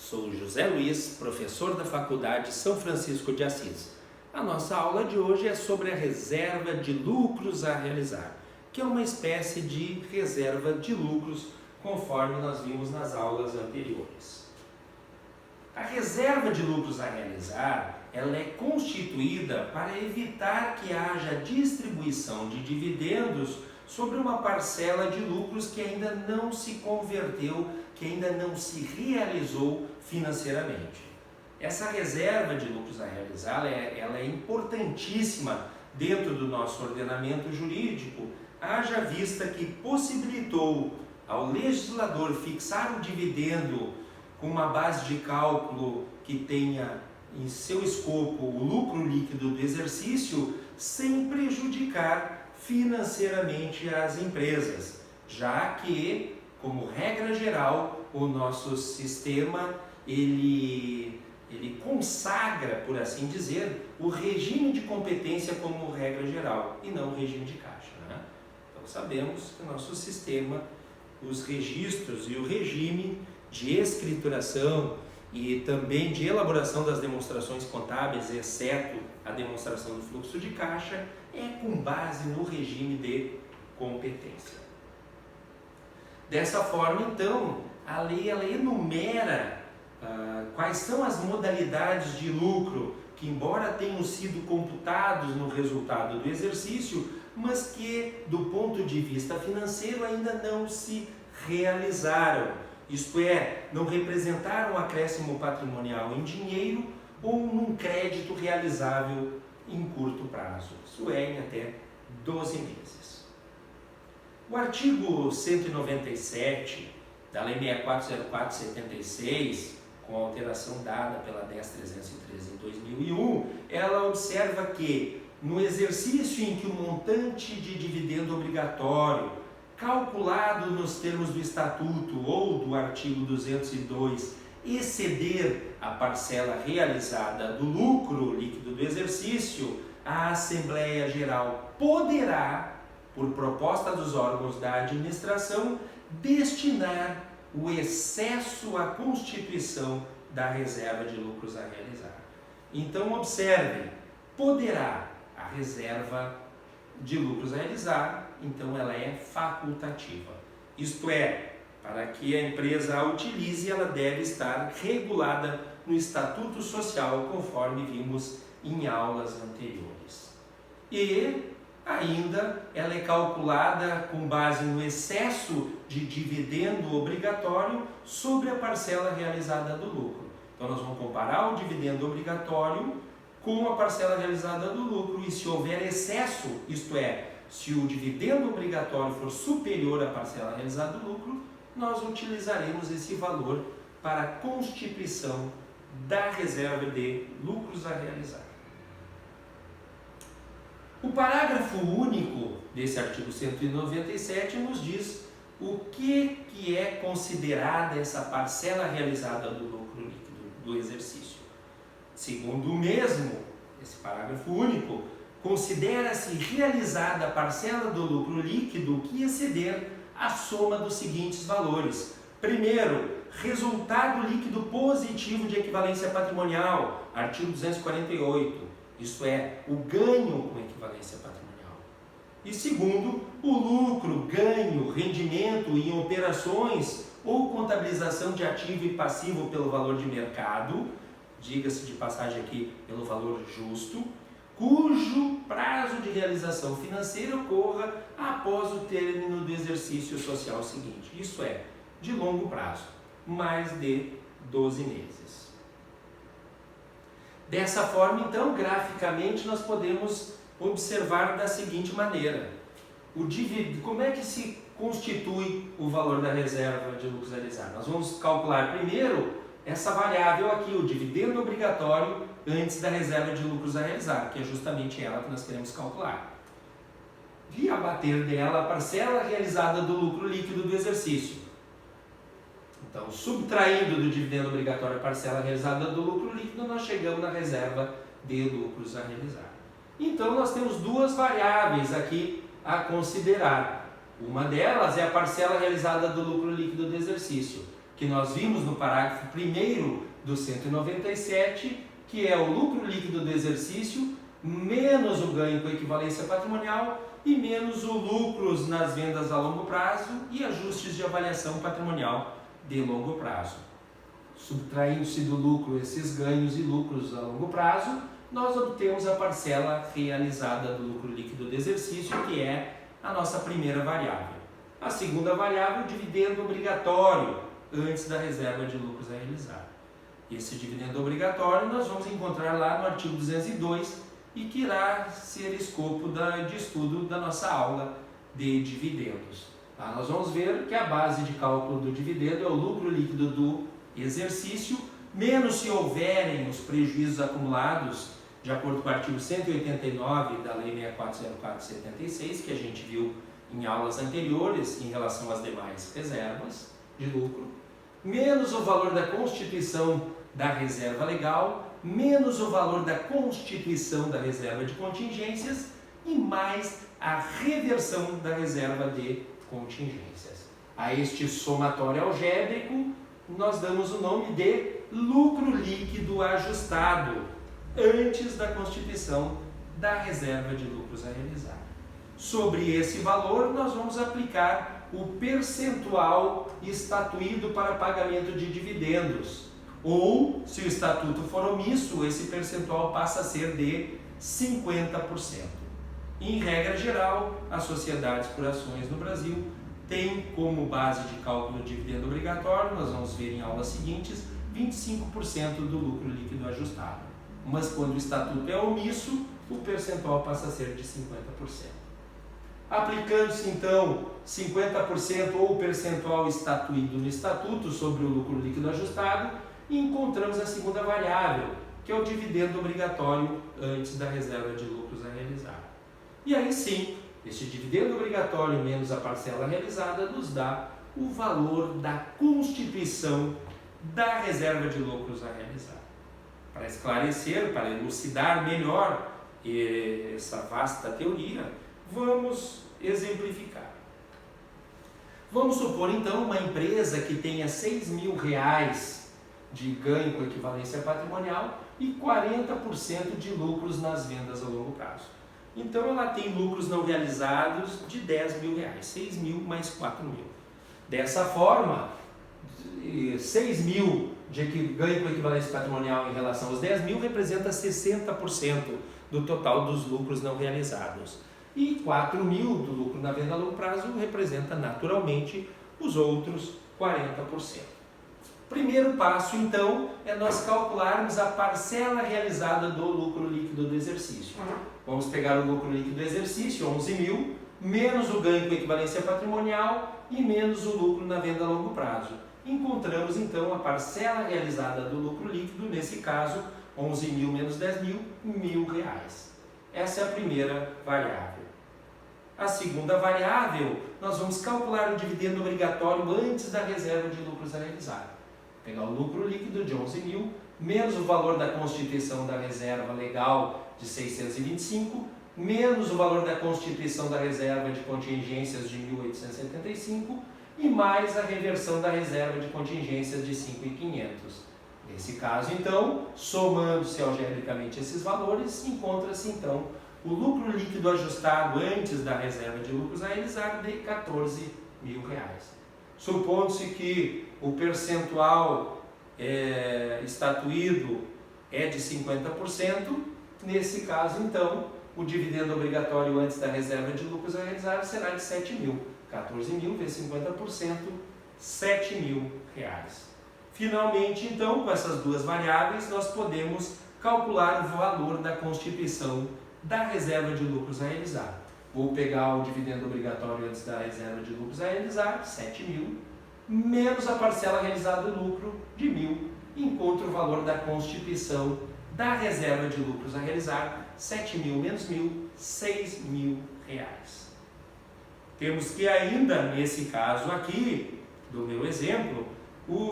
Sou José Luiz, professor da Faculdade São Francisco de Assis. A nossa aula de hoje é sobre a reserva de lucros a realizar, que é uma espécie de reserva de lucros, conforme nós vimos nas aulas anteriores. A reserva de lucros a realizar, ela é constituída para evitar que haja distribuição de dividendos sobre uma parcela de lucros que ainda não se converteu, que ainda não se realizou financeiramente. Essa reserva de lucros a realizar, ela é importantíssima dentro do nosso ordenamento jurídico, haja vista que possibilitou ao legislador fixar o dividendo com uma base de cálculo que tenha em seu escopo o lucro líquido do exercício, sem prejudicar financeiramente as empresas, já que, como regra geral, o nosso sistema ele consagra, por assim dizer, o regime de competência como regra geral e não o regime de caixa, né? Então sabemos que o nosso sistema, os registros e o regime de escrituração e também de elaboração das demonstrações contábeis, exceto a demonstração do fluxo de caixa, é com base no regime de competência. Dessa forma, então, a lei ela enumera quais são as modalidades de lucro que, embora tenham sido computados no resultado do exercício, mas que, do ponto de vista financeiro, ainda não se realizaram. Isto é, não representaram um acréscimo patrimonial em dinheiro ou num crédito realizável em curto prazo. Isso é, em até 12 meses. O artigo 197 da Lei 6404/76, com a alteração dada pela 10.313 em 2001, ela observa que, no exercício em que o montante de dividendo obrigatório, calculado nos termos do Estatuto ou do artigo 202, exceder a parcela realizada do lucro líquido do exercício, a Assembleia Geral poderá, por proposta dos órgãos da administração, destinar o excesso à constituição da reserva de lucros a realizar. Então, observem, poderá a reserva de lucros a realizar, então ela é facultativa. Isto é, para que a empresa a utilize, ela deve estar regulada no Estatuto Social, conforme vimos em aulas anteriores. E ainda ela é calculada com base no excesso de dividendo obrigatório sobre a parcela realizada do lucro. Então nós vamos comparar o dividendo obrigatório com a parcela realizada do lucro, e se houver excesso, isto é, se o dividendo obrigatório for superior à parcela realizada do lucro, nós utilizaremos esse valor para a constituição da reserva de lucros a realizar. O parágrafo único desse artigo 197 nos diz o que é considerada essa parcela realizada do lucro líquido do exercício. Segundo o mesmo, esse parágrafo único, considera-se realizada a parcela do lucro líquido que exceder a soma dos seguintes valores. Primeiro, resultado líquido positivo de equivalência patrimonial, artigo 248. Isto é, o ganho com equivalência patrimonial. E segundo, o lucro, ganho, rendimento em operações ou contabilização de ativo e passivo pelo valor de mercado, diga-se de passagem aqui, pelo valor justo, cujo prazo de realização financeira ocorra após o término do exercício social seguinte. Isso é, de longo prazo, mais de 12 meses. Dessa forma, então, graficamente, nós podemos observar da seguinte maneira. Como é que se constitui o valor da reserva de lucros a realizar? Nós vamos calcular primeiro essa variável aqui, o dividendo obrigatório, antes da reserva de lucros a realizar, que é justamente ela que nós queremos calcular. E abater dela a parcela realizada do lucro líquido do exercício. Então, subtraindo do dividendo obrigatório a parcela realizada do lucro líquido, nós chegamos na reserva de lucros a realizar. Então, nós temos duas variáveis aqui a considerar. Uma delas é a parcela realizada do lucro líquido do exercício. que nós vimos no parágrafo 1º do 197, que é o lucro líquido do exercício, menos o ganho com equivalência patrimonial e menos o lucros nas vendas a longo prazo e ajustes de avaliação patrimonial de longo prazo. Subtraindo-se do lucro esses ganhos e lucros a longo prazo, nós obtemos a parcela realizada do lucro líquido do exercício, que é a nossa primeira variável. A segunda variável, o dividendo obrigatório antes da reserva de lucros a realizar. Esse dividendo obrigatório nós vamos encontrar lá no artigo 202 e que irá ser escopo de estudo da nossa aula de dividendos. Lá nós vamos ver que a base de cálculo do dividendo é o lucro líquido do exercício, menos se houverem os prejuízos acumulados, de acordo com o artigo 189 da Lei 6404/76, que a gente viu em aulas anteriores em relação às demais reservas de lucro, menos o valor da constituição da reserva legal, menos o valor da constituição da reserva de contingências e mais a reversão da reserva de contingências. A este somatório algébrico nós damos o nome de lucro líquido ajustado antes da constituição da reserva de lucros a realizar. Sobre esse valor nós vamos aplicar o percentual estatuído para pagamento de dividendos, ou, se o estatuto for omisso, esse percentual passa a ser de 50%. Em regra geral, as sociedades por ações no Brasil têm como base de cálculo de dividendo obrigatório, nós vamos ver em aulas seguintes, 25% do lucro líquido ajustado. Mas quando o estatuto é omisso, o percentual passa a ser de 50%. Aplicando-se então 50% ou o percentual estatuído no estatuto sobre o lucro líquido ajustado, encontramos a segunda variável, que é o dividendo obrigatório antes da reserva de lucros a realizar. E aí sim, este dividendo obrigatório menos a parcela realizada nos dá o valor da constituição da reserva de lucros a realizar. Para esclarecer, para elucidar melhor essa vasta teoria, vamos exemplificar. Vamos supor então uma empresa que tenha R$6.000 de ganho com equivalência patrimonial e 40% de lucros nas vendas a longo prazo. Então ela tem lucros não realizados de R$10.000, 6.000 mais 4.000. Dessa forma, 6.000 de ganho com equivalência patrimonial em relação aos 10.000 representa 60% do total dos lucros não realizados. E 4.000 do lucro na venda a longo prazo representa naturalmente os outros 40%. Primeiro passo, então, é nós calcularmos a parcela realizada do lucro líquido do exercício. Vamos pegar o lucro líquido do exercício, 11.000, menos o ganho com equivalência patrimonial e menos o lucro na venda a longo prazo. Encontramos, então, a parcela realizada do lucro líquido, nesse caso, 11.000 menos 10.000, R$1.000. Essa é a primeira variável. A segunda variável, nós vamos calcular o dividendo obrigatório antes da reserva de lucros a realizar. Pegar o lucro líquido de 11.000, menos o valor da constituição da reserva legal de 625, menos o valor da constituição da reserva de contingências de 1.875 e mais a reversão da reserva de contingências de 5.500. Nesse caso, então, somando-se algebricamente esses valores, encontra-se, então, o lucro líquido ajustado antes da reserva de lucros a realizar de R$14.000. Supondo-se que o percentual estatuído é de 50%, nesse caso, então, o dividendo obrigatório antes da reserva de lucros a realizar será de R$7.000. 14.000 vezes 50%, R$7.000. Finalmente, então, com essas duas variáveis, nós podemos calcular o valor da constituição da reserva de lucros a realizar. Vou pegar o dividendo obrigatório antes da reserva de lucros a realizar, 7.000, menos a parcela realizada do lucro de 1.000, encontro o valor da constituição da reserva de lucros a realizar, 7.000 menos 1.000, R$6.000. Temos que ainda, nesse caso aqui, do meu exemplo,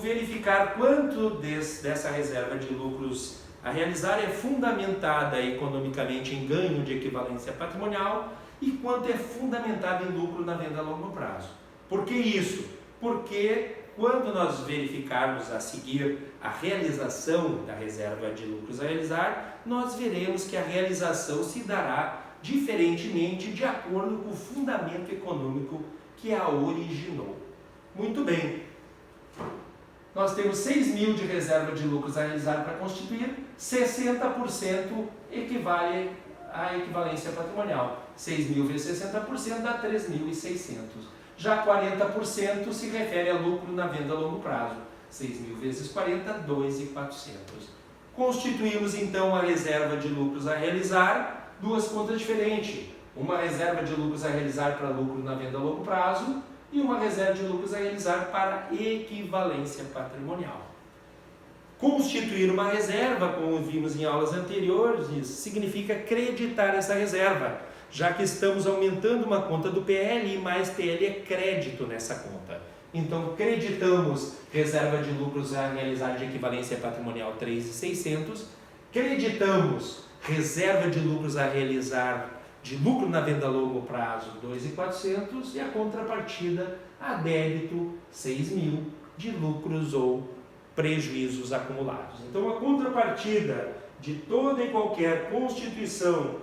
verificar quanto dessa reserva de lucros a realizar é fundamentada economicamente em ganho de equivalência patrimonial e quanto é fundamentada em lucro na venda a longo prazo. Por que isso? Porque quando nós verificarmos a seguir a realização da reserva de lucros a realizar, nós veremos que a realização se dará diferentemente de acordo com o fundamento econômico que a originou. Muito bem. Nós temos 6 mil de reserva de lucros a realizar para constituir, 60% equivale à equivalência patrimonial. 6 mil vezes 60% dá 3.600. Já 40% se refere a lucro na venda a longo prazo. 6 mil vezes 40, 2.400. Constituímos então a reserva de lucros a realizar, duas contas diferentes. Uma reserva de lucros a realizar para lucro na venda a longo prazo e uma reserva de lucros a realizar para equivalência patrimonial. Constituir uma reserva, como vimos em aulas anteriores, significa creditar essa reserva, já que estamos aumentando uma conta do PL e mais PL é crédito nessa conta. Então, creditamos reserva de lucros a realizar de equivalência patrimonial 3.600, creditamos reserva de lucros a realizar de lucro na venda a longo prazo 2.400 e a contrapartida a débito 6.000 de lucros ou prejuízos acumulados. Então, a contrapartida de toda e qualquer constituição,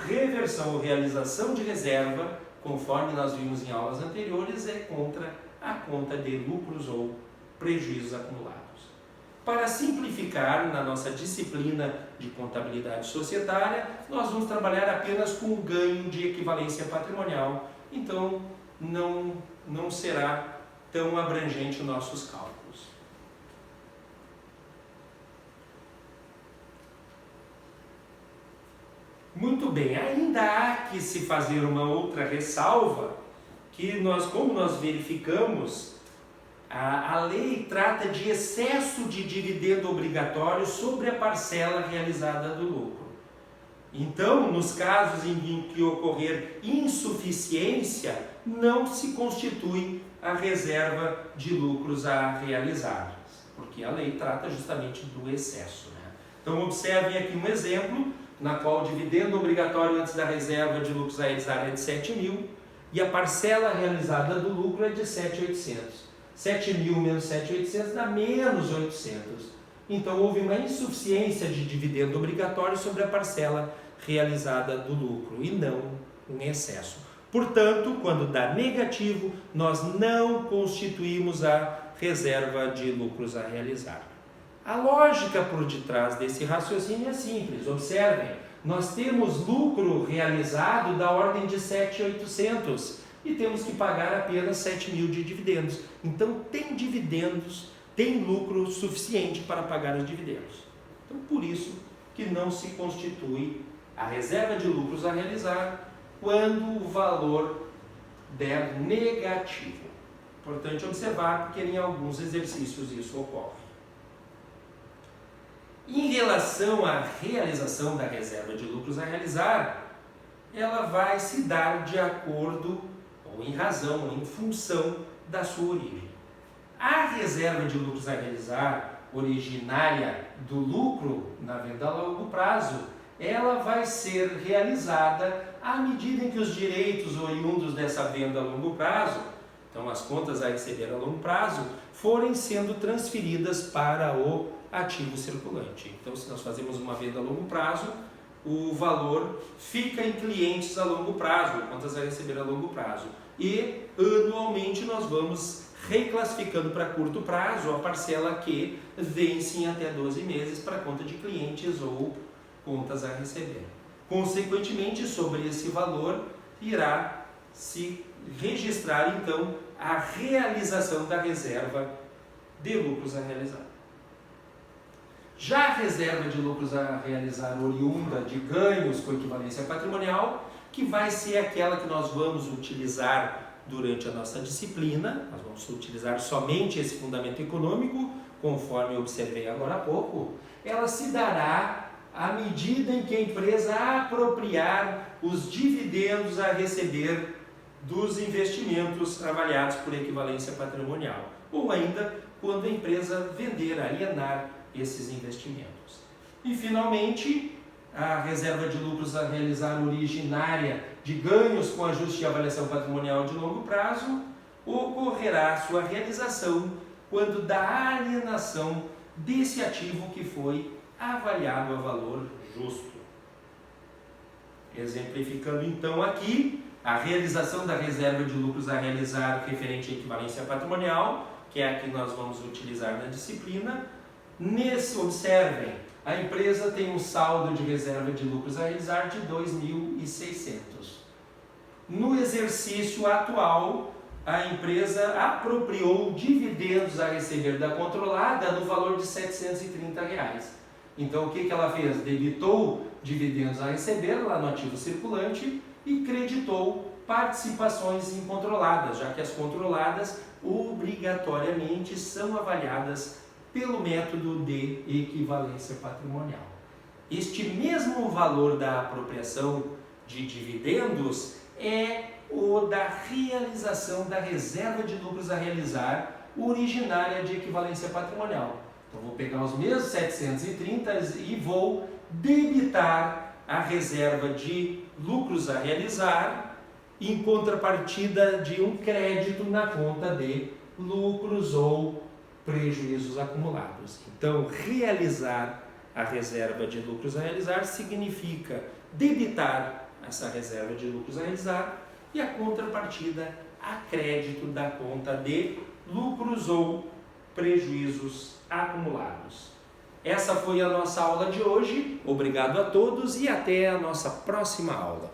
reversão ou realização de reserva, conforme nós vimos em aulas anteriores, é contra a conta de lucros ou prejuízos acumulados. Para simplificar, na nossa disciplina de contabilidade societária, nós vamos trabalhar apenas com o ganho de equivalência patrimonial, então não será tão abrangente os nossos cálculos. Muito bem, ainda há que se fazer uma outra ressalva, que como nós verificamos, a lei trata de excesso de dividendo obrigatório sobre a parcela realizada do lucro. Então, nos casos em que ocorrer insuficiência, não se constitui a reserva de lucros a realizar, porque a lei trata justamente do excesso, né? Então, observem aqui um exemplo, na qual o dividendo obrigatório antes da reserva de lucros a realizar é de 7.000 e a parcela realizada do lucro é de 7.800. 7.000 menos 7.800 dá menos 800. Então, houve uma insuficiência de dividendo obrigatório sobre a parcela realizada do lucro e não um excesso. Portanto, quando dá negativo, nós não constituímos a reserva de lucros a realizar. A lógica por detrás desse raciocínio é simples. Observem, nós temos lucro realizado da ordem de 7.800 e temos que pagar apenas 7.000 de dividendos. Então, tem dividendos, tem lucro suficiente para pagar os dividendos. Então, por isso que não se constitui a reserva de lucros a realizar quando o valor der negativo. Importante observar, porque em alguns exercícios isso ocorre. Em relação à realização da reserva de lucros a realizar, ela vai se dar de acordo, ou em razão, ou em função da sua origem. A reserva de lucros a realizar, originária do lucro na venda a longo prazo, ela vai ser realizada à medida em que os direitos oriundos dessa venda a longo prazo, então as contas a receber a longo prazo, forem sendo transferidas para o ativo circulante. Então, se nós fazemos uma venda a longo prazo, o valor fica em clientes a longo prazo, contas a receber a longo prazo. E anualmente nós vamos reclassificando para curto prazo a parcela que vence em até 12 meses para conta de clientes ou contas a receber. Consequentemente, sobre esse valor irá se registrar então a realização da reserva de lucros a realizar. Já a reserva de lucros a realizar oriunda de ganhos com equivalência patrimonial, que vai ser aquela que nós vamos utilizar durante a nossa disciplina, nós vamos utilizar somente esse fundamento econômico, conforme eu observei agora há pouco, ela se dará à medida em que a empresa apropriar os dividendos a receber dos investimentos avaliados por equivalência patrimonial, ou ainda quando a empresa vender, alienar esses investimentos. E, finalmente, a reserva de lucros a realizar originária de ganhos com ajuste de avaliação patrimonial de longo prazo, ocorrerá sua realização quando da alienação desse ativo que foi avaliado a valor justo. Exemplificando então aqui, a realização da reserva de lucros a realizar referente à equivalência patrimonial, que é a que nós vamos utilizar na disciplina. Observem, a empresa tem um saldo de reserva de lucros a realizar de 2.600. No exercício atual, a empresa apropriou dividendos a receber da controlada no valor de R$ 730. Então, o que ela fez? Debitou dividendos a receber lá no ativo circulante e creditou participações em controladas, já que as controladas obrigatoriamente são avaliadas pelo método de equivalência patrimonial. Este mesmo valor da apropriação de dividendos é o da realização da reserva de lucros a realizar originária de equivalência patrimonial. Então, vou pegar os mesmos 730 e vou debitar a reserva de lucros a realizar em contrapartida de um crédito na conta de lucros ou prejuízos acumulados. Então, realizar a reserva de lucros a realizar significa debitar essa reserva de lucros a realizar e a contrapartida a crédito da conta de lucros ou prejuízos acumulados. Essa foi a nossa aula de hoje. Obrigado a todos e até a nossa próxima aula.